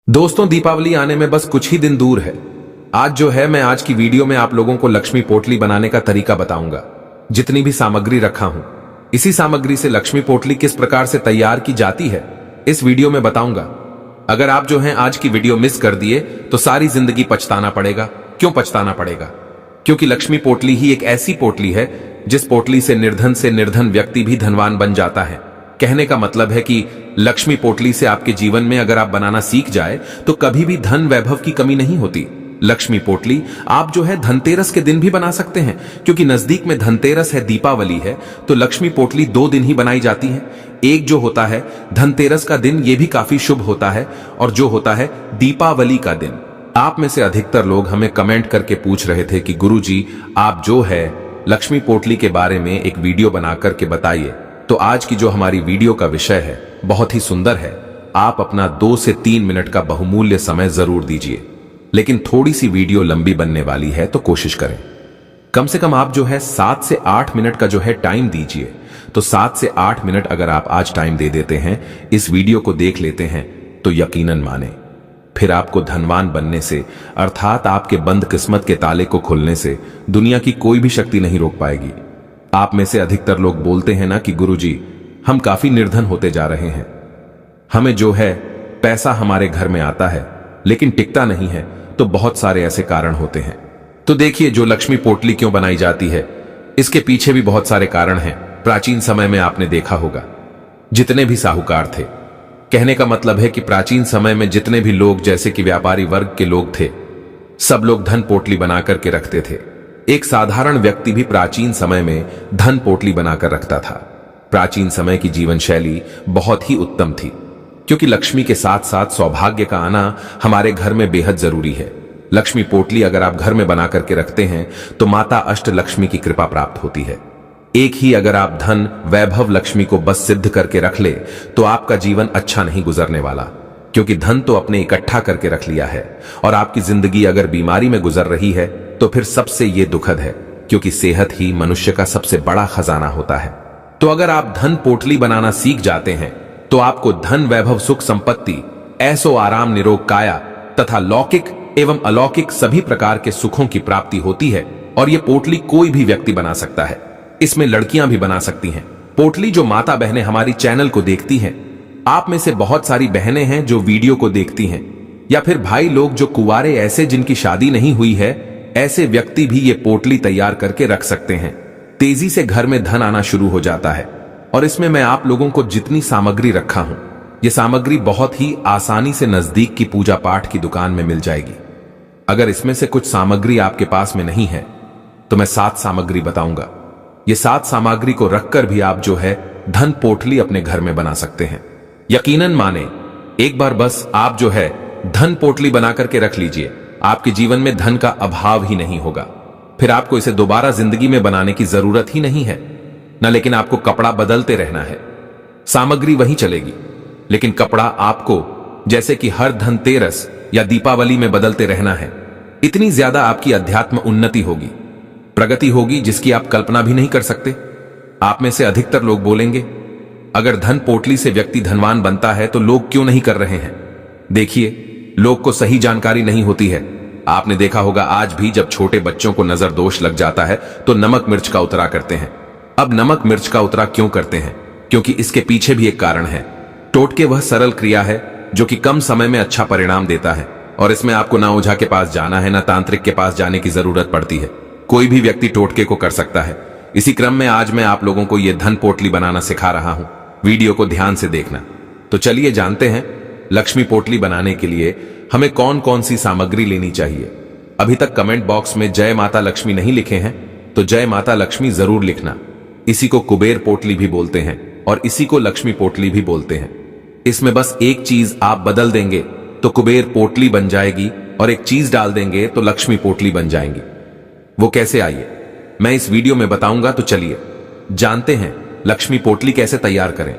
दोस्तों, दीपावली आने में बस कुछ ही दिन दूर है। मैं आज की वीडियो में आप लोगों को लक्ष्मी पोटली बनाने का तरीका बताऊंगा। जितनी भी सामग्री रखा हूं, इसी सामग्री से लक्ष्मी पोटली किस प्रकार से तैयार की जाती है, इस वीडियो में बताऊंगा। अगर आप आज की वीडियो मिस कर दिए तो सारी जिंदगी पछताना पड़ेगा। क्यों पछताना पड़ेगा? क्योंकि लक्ष्मी पोटली ही एक ऐसी पोटली है जिस पोटली से निर्धन व्यक्ति भी धनवान बन जाता है। कहने का मतलब है कि लक्ष्मी पोटली से आपके जीवन में अगर आप बनाना सीख जाए तो कभी भी धन वैभव की कमी नहीं होती। लक्ष्मी पोटली आप धनतेरस के दिन भी बना सकते हैं, क्योंकि नजदीक में धनतेरस है, दीपावली है, तो लक्ष्मी पोटली 2 दिन ही बनाई जाती है। एक जो होता है धनतेरस का दिन, ये भी काफी शुभ होता है, और जो होता है दीपावली का दिन। आप में से अधिकतर लोग हमें कमेंट करके पूछ रहे थे कि गुरुजी, आप लक्ष्मी पोटली के बारे में एक वीडियो बना करके बताइए। तो आज की जो हमारी वीडियो का विषय है बहुत ही सुंदर है। आप अपना 2 से 3 मिनट का बहुमूल्य समय जरूर दीजिए, लेकिन थोड़ी सी वीडियो लंबी बनने वाली है, तो कोशिश करें कम से कम आप 7 से 8 मिनट का टाइम दीजिए। तो 7 से 8 मिनट अगर आप आज टाइम दे देते हैं, इस वीडियो को देख लेते हैं, तो यकीनन माने फिर आपको धनवान बनने से, अर्थात आपके बंद किस्मत के ताले को खुलने से दुनिया की कोई भी शक्ति नहीं रोक पाएगी। आप में से अधिकतर लोग बोलते हैं ना कि गुरुजी, हम काफी निर्धन होते जा रहे हैं, हमें पैसा हमारे घर में आता है लेकिन टिकता नहीं है। तो बहुत सारे ऐसे कारण होते हैं। तो देखिए, जो लक्ष्मी पोटली क्यों बनाई जाती है, इसके पीछे भी बहुत सारे कारण हैं। प्राचीन समय में आपने देखा होगा, जितने भी साहूकार थे, कहने का मतलब है कि प्राचीन समय में जितने भी लोग जैसे कि व्यापारी वर्ग के लोग थे, सब लोग धन पोटली बना करके रखते थे। एक साधारण व्यक्ति भी प्राचीन समय में धन पोटली बनाकर रखता था। प्राचीन समय की जीवन शैली बहुत ही उत्तम थी, क्योंकि लक्ष्मी के साथ साथ सौभाग्य का आना हमारे घर में बेहद जरूरी है। लक्ष्मी पोटली अगर आप घर में बना करके रखते हैं तो माता अष्ट लक्ष्मी की कृपा प्राप्त होती है। एक ही अगर आप धन वैभव लक्ष्मी को बस सिद्ध करके रख ले तो आपका जीवन अच्छा नहीं गुजरने वाला, क्योंकि धन तो अपने इकट्ठा करके रख लिया है। और आपकी जिंदगी अगर बीमारी में गुजर रही है तो फिर सबसे यह दुखद है, क्योंकि सेहत ही मनुष्य का सबसे बड़ा खजाना होता है। तो अगर आप धन पोटली बनाना सीख जाते हैं तो आपको धन वैभव सुख संपत्ति, ऐसो आराम निरोग काया तथा लौकिक एवं अलौकिक सभी प्रकार के सुखों की प्राप्ति होती है। और यह पोटली कोई भी व्यक्ति बना सकता है, इसमें लड़कियां भी बना सकती हैं। पोटली जो माता बहनें हमारी चैनल को देखती हैं, आप में से बहुत सारी बहनें हैं जो वीडियो को देखती हैं, या फिर भाई लोग जो कुंवारे ऐसे जिनकी शादी नहीं हुई है, ऐसे व्यक्ति भी ये पोटली तैयार करके रख सकते हैं। तेजी से घर में धन आना शुरू हो जाता है। और इसमें मैं आप लोगों को जितनी सामग्री रखा हूं, यह सामग्री बहुत ही आसानी से नजदीक की पूजा पाठ की दुकान में मिल जाएगी। अगर इसमें से कुछ सामग्री आपके पास में नहीं है तो मैं 7 सामग्री बताऊंगा। ये 7 सामग्री को रखकर भी आप धन पोटली अपने घर में बना सकते हैं। यकीनन माने, एक बार बस आप धन पोटली बना करके रख लीजिए, आपके जीवन में धन का अभाव ही नहीं होगा। फिर आपको इसे दोबारा जिंदगी में बनाने की जरूरत ही नहीं है ना, लेकिन आपको कपड़ा बदलते रहना है। सामग्री वही चलेगी, लेकिन कपड़ा आपको जैसे कि हर धनतेरस या दीपावली में बदलते रहना है। इतनी ज्यादा आपकी अध्यात्म उन्नति होगी, प्रगति होगी, जिसकी आप कल्पना भी नहीं कर सकते। आप में से अधिकतर लोग बोलेंगे, अगर धन पोटली से व्यक्ति धनवान बनता है तो लोग क्यों नहीं कर रहे हैं? देखिए, लोग को सही जानकारी नहीं होती है। आपने देखा होगा, आज भी जब छोटे बच्चों को नजर दोष लग जाता है तो नमक मिर्च का उतरा करते हैं। अब नमक मिर्च का उतरा क्यों करते हैं? क्योंकि इसके पीछे भी एक कारण है। टोटके वह सरल क्रिया है जो कि कम समय में अच्छा परिणाम देता है, और इसमें आपको ना ओझा के पास जाना है, ना तांत्रिक के पास जाने की जरूरत पड़ती है। कोई भी व्यक्ति टोटके को कर सकता है। इसी क्रम में आज मैं आप लोगों को यह धन पोटली बनाना सिखा रहा हूं। वीडियो को ध्यान से देखना। तो चलिए जानते हैं, लक्ष्मी पोटली बनाने के लिए हमें कौन कौन सी सामग्री लेनी चाहिए। अभी तक कमेंट बॉक्स में जय माता लक्ष्मी नहीं लिखे हैं तो जय माता लक्ष्मी जरूर लिखना। इसी को कुबेर पोटली भी बोलते हैं और इसी को लक्ष्मी पोटली भी बोलते हैं। इसमें बस एक चीज आप बदल देंगे तो कुबेर पोटली बन जाएगी, और एक चीज डाल देंगे तो लक्ष्मी पोटली बन जाएंगी। वो कैसे, आइए मैं इस वीडियो में बताऊंगा। तो चलिए जानते हैं लक्ष्मी पोटली कैसे तैयार करें।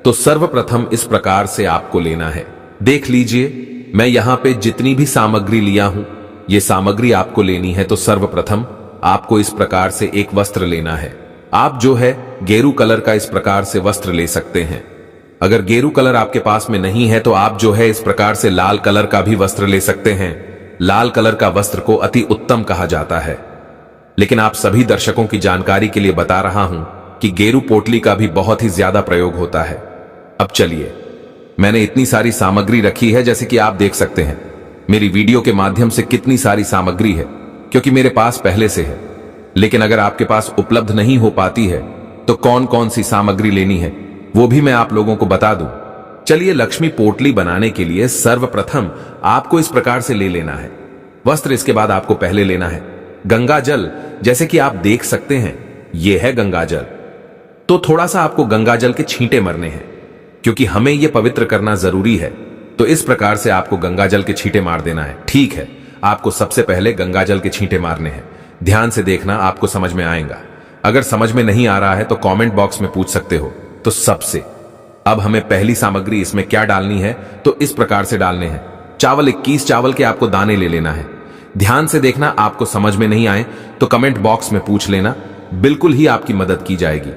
तो सर्वप्रथम इस प्रकार से आपको लेना है। देख लीजिए, मैं यहां पे जितनी भी सामग्री लिया हूं, ये सामग्री आपको लेनी है। तो सर्वप्रथम आपको इस प्रकार से एक वस्त्र लेना है। आप गेरू कलर का इस प्रकार से वस्त्र ले सकते हैं। अगर गेरू कलर आपके पास में नहीं है तो आप जो है इस प्रकार से लाल कलर का भी वस्त्र ले सकते हैं। लाल कलर का वस्त्र को अति उत्तम कहा जाता है। लेकिन आप सभी दर्शकों की जानकारी के लिए बता रहा हूं कि गेरू पोटली का भी बहुत ही ज्यादा प्रयोग होता है। अब चलिए, मैंने इतनी सारी सामग्री रखी है, जैसे कि आप देख सकते हैं मेरी वीडियो के माध्यम से कितनी सारी सामग्री है, क्योंकि मेरे पास पहले से है। लेकिन अगर आपके पास उपलब्ध नहीं हो पाती है तो कौन कौन सी सामग्री लेनी है वो भी मैं आप लोगों को बता दूं। चलिए, लक्ष्मी पोटली बनाने के लिए सर्वप्रथम आपको इस प्रकार से ले लेना है वस्त्र। इसके बाद आपको पहले लेना है गंगा जल। जैसे कि आप देख सकते हैं यह है गंगा जल। तो थोड़ा सा आपको गंगा जल के छींटे मरने हैं, क्योंकि हमें यह पवित्र करना जरूरी है। तो इस प्रकार से आपको गंगा जल के छींटे मार देना है। ठीक है, आपको सबसे पहले गंगा जल के छींटे मारने हैं। ध्यान से देखना, आपको समझ में आएगा। अगर समझ में नहीं आ रहा है तो कमेंट बॉक्स में पूछ सकते हो। तो सबसे अब हमें पहली सामग्री इसमें क्या डालनी है, तो इस प्रकार से डालने हैं चावल। 21 चावल के आपको दाने ले लेना है। ध्यान से देखना, आपको समझ में नहीं आए तो कमेंट बॉक्स में पूछ लेना, बिल्कुल ही आपकी मदद की जाएगी।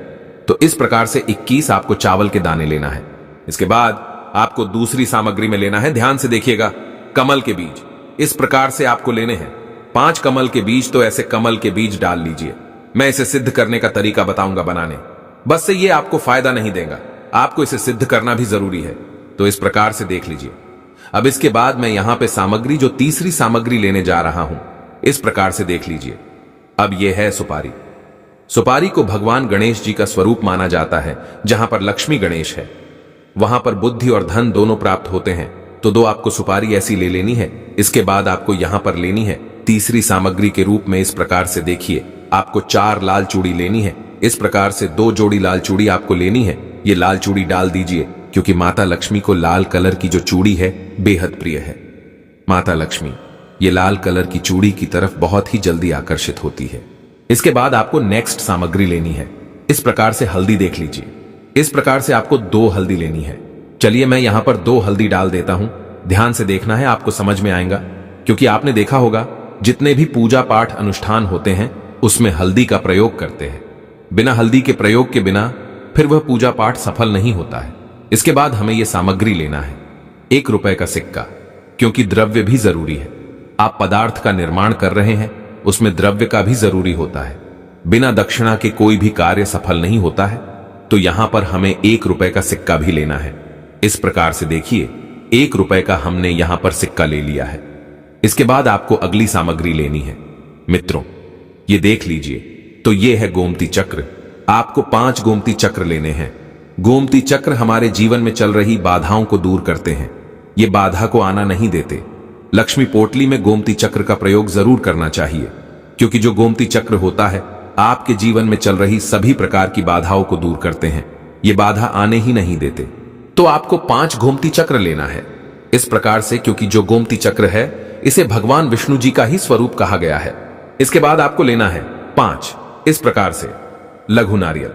तो इस प्रकार से 21 आपको चावल के दाने लेना है। इसके बाद आपको दूसरी सामग्री में लेना है, ध्यान से देखिएगा, कमल के बीज। इस प्रकार से आपको लेने हैं 5 कमल के बीज। तो ऐसे कमल के बीज डाल लीजिए। मैं इसे सिद्ध करने का तरीका बताऊंगा बनाने, बस से ये आपको फायदा नहीं देगा, आपको इसे सिद्ध करना भी जरूरी है। तो इस प्रकार से देख लीजिए। अब इसके बाद मैं यहां पे सामग्री, जो तीसरी सामग्री लेने जा रहा हूं, इस प्रकार से देख लीजिए। अब यह है सुपारी। सुपारी को भगवान गणेश जी का स्वरूप माना जाता है। जहां पर लक्ष्मी गणेश है वहां पर बुद्धि और धन दोनों प्राप्त होते हैं। तो 2 आपको सुपारी ऐसी ले लेनी है। इसके बाद आपको यहां पर लेनी है तीसरी सामग्री के रूप में। इस प्रकार से देखिए, आपको 4 लाल चूड़ी लेनी है। इस प्रकार से 2 जोड़ी लाल चूड़ी आपको लेनी है। ये लाल चूड़ी डाल दीजिए, क्योंकि माता लक्ष्मी को लाल कलर की जो चूड़ी है बेहद प्रिय है। माता लक्ष्मी ये लाल कलर की चूड़ी की तरफ बहुत ही जल्दी आकर्षित होती है। इसके बाद आपको नेक्स्ट सामग्री लेनी है। इस प्रकार से हल्दी देख लीजिए। इस प्रकार से आपको 2 हल्दी लेनी है। चलिए, मैं यहां पर 2 हल्दी डाल देता हूं। ध्यान से देखना है, आपको समझ में आएगा, क्योंकि आपने देखा होगा जितने भी पूजा पाठ अनुष्ठान होते हैं उसमें हल्दी का प्रयोग करते हैं। बिना हल्दी के प्रयोग के बिना फिर वह पूजा पाठ सफल नहीं होता है। इसके बाद हमें यह सामग्री लेना है 1 रुपए का सिक्का, क्योंकि द्रव्य भी जरूरी है। आप पदार्थ का निर्माण कर रहे हैं, उसमें द्रव्य का भी जरूरी होता है। बिना दक्षिणा के कोई भी कार्य सफल नहीं होता है। तो यहां पर हमें 1 रुपए का सिक्का भी लेना है। इस प्रकार से देखिए, 1 रुपए का हमने यहां पर सिक्का ले लिया है। इसके बाद आपको अगली सामग्री लेनी है। मित्रों, ये देख लीजिए, तो ये है गोमती चक्र। आपको 5 गोमती चक्र लेने हैं। गोमती चक्र हमारे जीवन में चल रही बाधाओं को दूर करते हैं। ये बाधा को आना नहीं देते। लक्ष्मी पोटली में गोमती चक्र का प्रयोग जरूर करना चाहिए, क्योंकि जो गोमती चक्र होता है आपके जीवन में चल रही सभी प्रकार की बाधाओं को दूर करते हैं। ये बाधा आने ही नहीं देते। तो आपको 5 गोमती चक्र लेना है इस प्रकार से, क्योंकि जो गोमती चक्र है इसे भगवान विष्णु जी का ही स्वरूप कहा गया है। इसके बाद आपको लेना है 5 इस प्रकार से लघु नारियल।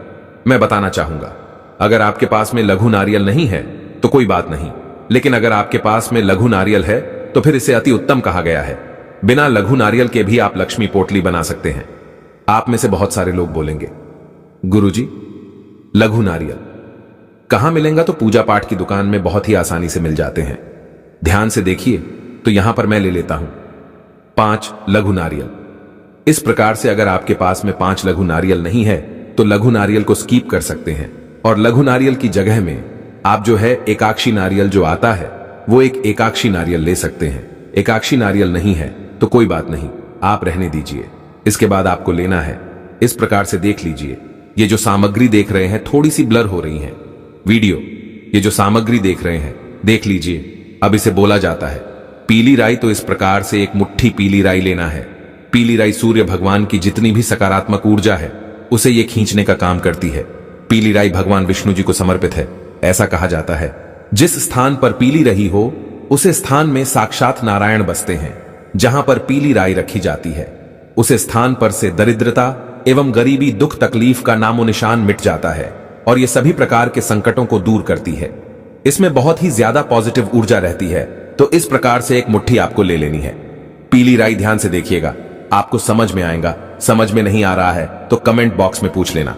मैं बताना चाहूंगा, अगर आपके पास में लघु नारियल नहीं है तो कोई बात नहीं, लेकिन अगर आपके पास में लघु नारियल है तो फिर इसे अति उत्तम कहा गया है। बिना लघु नारियल के भी आप लक्ष्मी पोटली बना सकते हैं। आप में से बहुत सारे लोग बोलेंगे, गुरुजी लघु नारियल कहां मिलेगा? तो पूजा पाठ की दुकान में बहुत ही आसानी से मिल जाते हैं। ध्यान से देखिए, तो यहां पर मैं ले लेता हूं 5 लघु नारियल। इस प्रकार से अगर आपके पास में 5 लघु नारियल नहीं है तो लघु नारियल को स्कीप कर सकते हैं, और लघु नारियल की जगह में आप जो है एकाक्षी नारियल जो आता है वो एक एकाक्षी नारियल ले सकते हैं। एकाक्षी नारियल नहीं है तो कोई बात नहीं, आप रहने दीजिए। इसके बाद आपको लेना है, इस प्रकार से देख लीजिए, ये जो सामग्री देख रहे हैं थोड़ी सी ब्लर हो रही है वीडियो। ये जो सामग्री देख रहे हैं देख लीजिए। अब इसे बोला जाता है पीली राई। तो इस प्रकार से एक मुट्ठी पीली राई लेना है। पीली राई सूर्य भगवान की जितनी भी सकारात्मक ऊर्जा है उसे ये खींचने का काम करती है। पीली राई भगवान विष्णु जी को समर्पित है। ऐसा कहा जाता है जिस स्थान पर पीली रही हो उसे स्थान में साक्षात नारायण बसते हैं। जहां पर पीली राई रखी जाती है उसे स्थान पर से दरिद्रता एवं गरीबी, दुख तकलीफ का नामो निशान मिट जाता है और ये सभी प्रकार के संकटों को दूर करती है। इसमें बहुत ही ज्यादा पॉजिटिव ऊर्जा रहती है। तो इस प्रकार से एक मुट्ठी आपको ले लेनी है पीली राई। ध्यान से देखिएगा, आपको समझ में आएगा। समझ में नहीं आ रहा है तो कमेंट बॉक्स में पूछ लेना।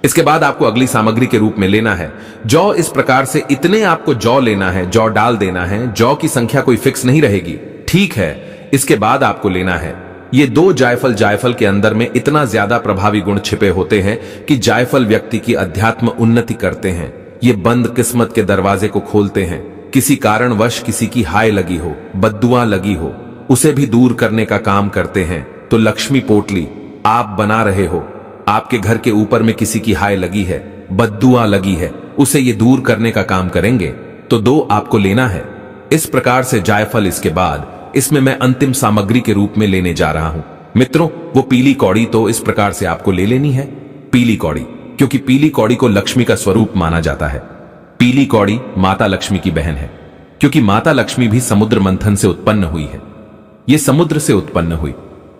इसके बाद आपको अगली सामग्री के रूप में लेना है जौ। इस प्रकार से इतने आपको जौ लेना है, जौ डाल देना है। जौ की संख्या कोई फिक्स नहीं रहेगी, ठीक है। इसके बाद आपको लेना है ये 2 जायफल। जायफल के अंदर में इतना ज्यादा प्रभावी गुण छिपे होते हैं कि जायफल व्यक्ति की अध्यात्म उन्नति करते हैं। ये बंद किस्मत के दरवाजे को खोलते हैं। किसी कारणवश किसी की हाय लगी हो, बद्दुआ लगी हो, उसे भी दूर करने का काम करते हैं। तो लक्ष्मी पोटली आप बना रहे हो, आपके घर के ऊपर में किसी की हाय लगी है, बद्दुआ लगी है, उसे ये दूर करने का काम करेंगे। तो 2 आपको लेना है इस प्रकार से जायफल। इसके बाद इसमें मैं अंतिम सामग्री के रूप में लेने जा रहा हूं मित्रों, वो पीली कौड़ी। तो इस प्रकार से आपको ले लेनी है पीली कौड़ी, क्योंकि पीली कौड़ी को लक्ष्मी का स्वरूप माना जाता है। पीली कौड़ी माता लक्ष्मी की बहन है, क्योंकि माता लक्ष्मी भी समुद्र मंथन से उत्पन्न हुई है। ये समुद्र से उत्पन्न हुई,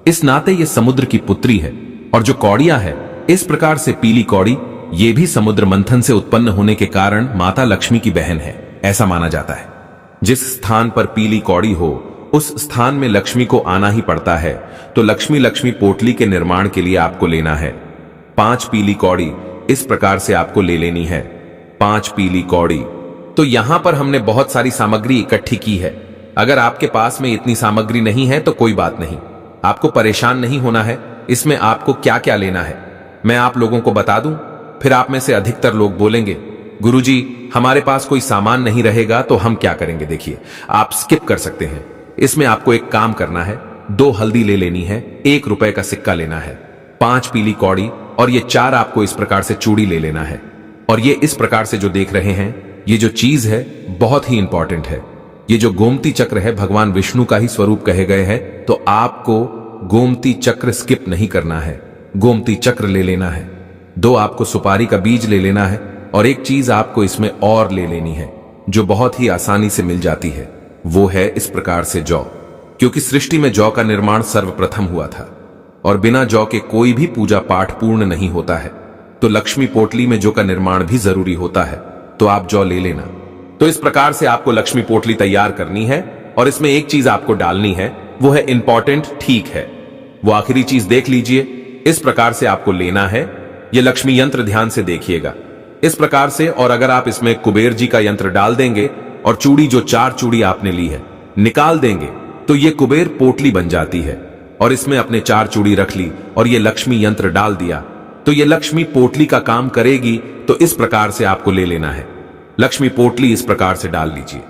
इस नाते ये समुद्र की पुत्री है। और जो कौड़ियां है इस प्रकार से पीली कौड़ी, ये भी समुद्र मंथन से उत्पन्न होने के कारण माता लक्ष्मी की बहन है, ऐसा माना जाता है। जिस स्थान पर पीली कौड़ी हो उस स्थान में लक्ष्मी को आना ही पड़ता है। तो लक्ष्मी पोटली के निर्माण के लिए आपको लेना है 5 पीली कौड़ी। इस प्रकार से आपको ले लेनी है 5 पीली कौड़ी। तो यहां पर हमने बहुत सारी सामग्री इकट्ठी की है। अगर आपके पास में इतनी सामग्री नहीं है तो कोई बात नहीं, आपको परेशान नहीं होना है। इसमें आपको क्या क्या लेना है मैं आप लोगों को बता दूं, फिर आप में से अधिकतर लोग बोलेंगे गुरुजी हमारे पास कोई सामान नहीं रहेगा तो हम क्या करेंगे। देखिए, आप स्किप कर सकते हैं। इसमें आपको एक काम करना है, 2 हल्दी ले लेनी है, 1 रुपए का सिक्का लेना है, 5 पीली कौड़ी और ये 4 आपको इस प्रकार से चूड़ी ले लेना है। और ये इस प्रकार से जो देख रहे हैं, ये जो चीज है बहुत ही इंपॉर्टेंट है। ये जो गोमती चक्र है भगवान विष्णु का ही स्वरूप कहे गए हैं, तो आपको गोमती चक्र स्किप नहीं करना है, गोमती चक्र ले लेना है। 2 आपको सुपारी का बीज ले लेना है और एक चीज आपको इसमें और ले लेनी है जो बहुत ही आसानी से मिल जाती है, वो है इस प्रकार से जौ। क्योंकि सृष्टि में जौ का निर्माण सर्वप्रथम हुआ था और बिना जौ के कोई भी पूजा पाठ पूर्ण नहीं होता है। तो लक्ष्मी पोटली में जौ का निर्माण भी जरूरी होता है, तो आप जौ ले लेना। तो इस प्रकार से आपको लक्ष्मी पोटली तैयार करनी है और इसमें एक चीज आपको डालनी है, वो है इंपॉर्टेंट, ठीक है, वो आखिरी चीज देख लीजिए। इस प्रकार से आपको लेना है ये लक्ष्मी यंत्र, ध्यान से देखिएगा इस प्रकार से। और अगर आप इसमें कुबेर जी का यंत्र डाल देंगे और चूड़ी जो 4 चूड़ी आपने ली है निकाल देंगे तो ये कुबेर पोटली बन जाती है। और इसमें अपने 4 चूड़ी रख ली और ये लक्ष्मी यंत्र डाल दिया तो ये लक्ष्मी पोटली का काम करेगी। तो इस प्रकार से आपको ले लेना है लक्ष्मी पोटली, इस प्रकार से डाल लीजिए।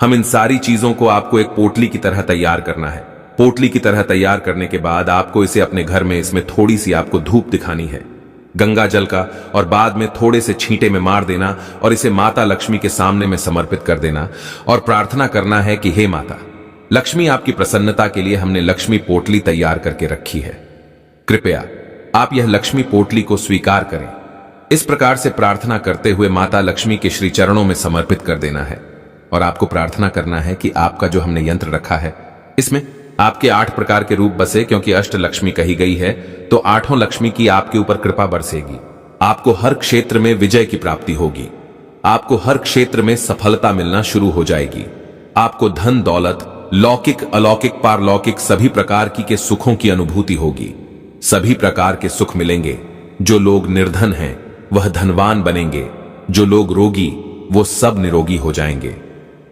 हम इन सारी चीजों को आपको एक पोटली की तरह तैयार करना है। पोटली की तरह तैयार करने के बाद आपको इसे अपने घर में, इसमें थोड़ी सी आपको धूप दिखानी है गंगा जल का, और बाद में थोड़े से छींटे में मार देना और इसे माता लक्ष्मी के सामने में समर्पित कर देना और प्रार्थना करना है कि हे माता लक्ष्मी, आपकी प्रसन्नता के लिए हमने लक्ष्मी पोटली तैयार करके रखी है, कृपया आप यह लक्ष्मी पोटली को स्वीकार करें। इस प्रकार से प्रार्थना करते हुए माता लक्ष्मी के श्री चरणों में समर्पित कर देना है। और आपको प्रार्थना करना है कि आपका जो हमने यंत्र रखा है इसमें आपके 8 प्रकार के रूप बसे, क्योंकि अष्ट लक्ष्मी कही गई है, तो 8 लक्ष्मी की आपके ऊपर कृपा बरसेगी। आपको हर क्षेत्र में विजय की प्राप्ति होगी, आपको हर क्षेत्र में सफलता मिलना शुरू हो जाएगी। आपको धन दौलत, लौकिक अलौकिक पारलौकिक सभी प्रकार की के सुखों की अनुभूति होगी। सभी प्रकार के सुख मिलेंगे। जो लोग निर्धन हैं वह धनवान बनेंगे, जो लोग रोगी वो सब निरोगी हो जाएंगे।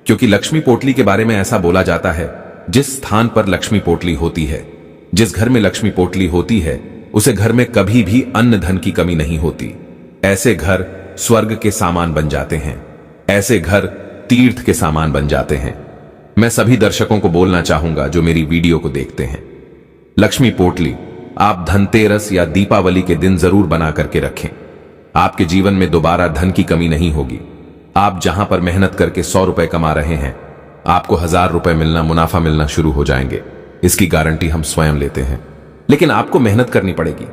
क्योंकि लक्ष्मी पोटली के बारे में ऐसा बोला जाता है, जिस स्थान पर लक्ष्मी पोटली होती है, जिस घर में लक्ष्मी पोटली होती है, उसे घर में कभी भी अन्न धन की कमी नहीं होती। ऐसे घर स्वर्ग के सामान बन जाते हैं, ऐसे घर तीर्थ के सामान बन जाते हैं। मैं सभी दर्शकों को बोलना चाहूंगा जो मेरी वीडियो को देखते हैं, लक्ष्मी पोटली आप धनतेरस या दीपावली के दिन जरूर बना करके रखें। आपके जीवन में दोबारा धन की कमी नहीं होगी। आप जहां पर मेहनत करके 100 रुपए कमा रहे हैं, आपको 1000 रुपए मिलना, मुनाफा मिलना शुरू हो जाएंगे। इसकी गारंटी हम स्वयं लेते हैं, लेकिन आपको मेहनत करनी पड़ेगी।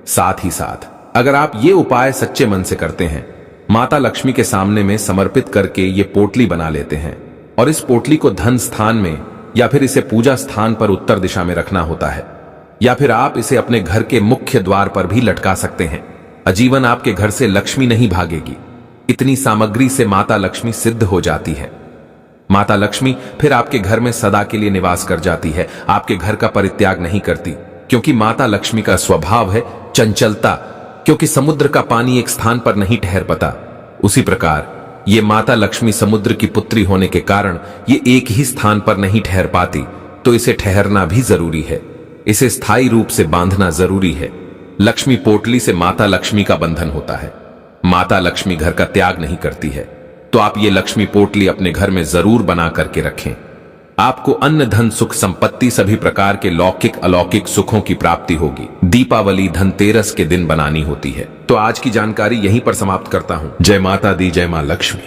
साथ ही साथ अगर आप ये उपाय सच्चे मन से करते हैं, माता लक्ष्मी के सामने में समर्पित करके ये पोटली बना लेते हैं, और इस पोटली को धन स्थान में या फिर इसे पूजा स्थान पर उत्तर दिशा में रखना होता है, या फिर आप इसे अपने घर के मुख्य द्वार पर भी लटका सकते हैं। आजीवन आपके घर से लक्ष्मी नहीं भागेगी। इतनी सामग्री से माता लक्ष्मी सिद्ध हो जाती है। माता लक्ष्मी फिर आपके घर में सदा के लिए निवास कर जाती है, आपके घर का परित्याग नहीं करती, क्योंकि माता लक्ष्मी का स्वभाव है चंचलता, क्योंकि समुद्र का पानी एक स्थान पर नहीं ठहर पाता, उसी प्रकार ये माता लक्ष्मी समुद्र की पुत्री होने के कारण ये एक ही स्थान पर नहीं ठहर पाती, तो इसे ठहरना भी जरूरी है, इसे स्थायी रूप से बांधना जरूरी है। लक्ष्मी पोटली से माता लक्ष्मी का बंधन होता है। माता लक्ष्मी घर का त्याग नहीं करती है, तो आप ये लक्ष्मी पोटली अपने घर में जरूर बना करके रखें। आपको अन्न धन सुख संपत्ति सभी प्रकार के लौकिक अलौकिक सुखों की प्राप्ति होगी। दीपावली धनतेरस के दिन बनानी होती है। तो आज की जानकारी यहीं पर समाप्त करता हूं। जय माता दी, जय मां लक्ष्मी।